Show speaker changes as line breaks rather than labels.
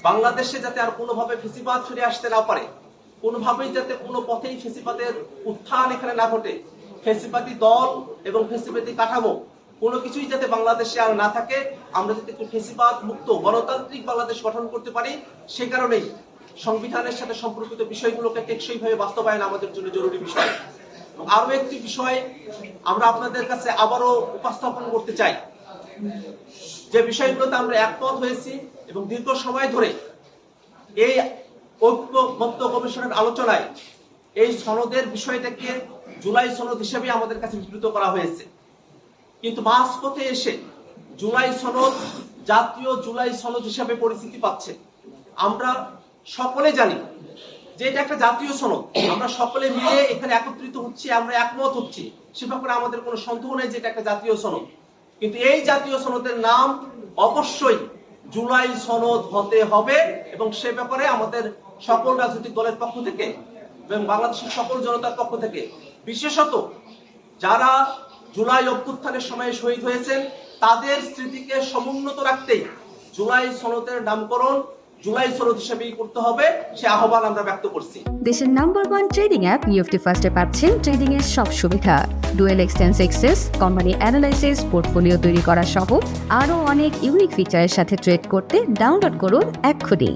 বাংলাদেশে যাতে আর কোনোভাবে ফেসিবাদ ফিরে আসতে না পারে, কোনোভাবেই যাতে কোনো পথেই ফেসিবাদের উত্থান এখানে না ঘটে, ফেসিবাদী দল এবং ফেসিবাদী কাঠামো কোনো কিছুই যাতে বাংলাদেশে আর না থাকে, আমরা যাতে একটু ফেসিবাদ মুক্ত গণতান্ত্রিক বাংলাদেশ গঠন করতে পারি, সে কারণেই সংবিধানের সাথে সম্পর্কিত বিষয়গুলোকে টেকসইভাবে বাস্তবায়ন আমাদের জন্য জরুরি বিষয়। আরো একটি বিষয় আমরা আপনাদের কাছে আবারও উপস্থাপন করতে চাই, যে বিষয়গুলোতে আমরা একমত হয়েছি এবং দীর্ঘ সময় ধরে এই ঐক্যমত্য কমিশনের আলোচনায় এই সনদের বিষয়টাকে জুলাই সনদ হিসেবে আমাদের কাছে বিবৃত করা হয়েছে, কিন্তু মাঝপথে এসে জুলাই সনদ জাতীয় জুলাই সনদ হিসেবে পরিচিতি পাচ্ছে। আমরা সকলে জানি যে এটা একটা জাতীয় সনদ, আমরা সকলে মিলে এখানে একত্রিত হচ্ছি, আমরা একমত হচ্ছি, সে ব্যাপারে আমাদের কোনো সন্দেহ নেই যে এটা একটা জাতীয় সনদ। কিন্তু এই জাতীয় সনদের নাম অবশ্যই জুলাই সনদ হতে হবে এবং সে ব্যাপারে আমাদের সকল রাজনৈতিক দলের পক্ষ থেকে এবং বাংলাদেশের সকল জনতার পক্ষ থেকে, বিশেষত যারা জুলাই অভ্যুত্থানের সময় শহীদ হয়েছেন তাদের স্মৃতিকে সমুন্নত রাখতেই জুলাই সনদের নামকরণ জুলাই সনদ হিসেবেই করতে হবে, সে আহ্বান আমরা ব্যক্ত করছি।
দেশের নাম্বার 1 ট্রেডিং অ্যাপ নিফটি ফার্স্টে পাচ্ছেন ট্রেডিং এর সব সুবিধা, dual exchange access, company analysis, portfolio তৈরি করা সহ আরও অনেক ইউনিক ফিচারের সাথে ট্রেড করতে ডাউনলোড করুন এক্ষুনি।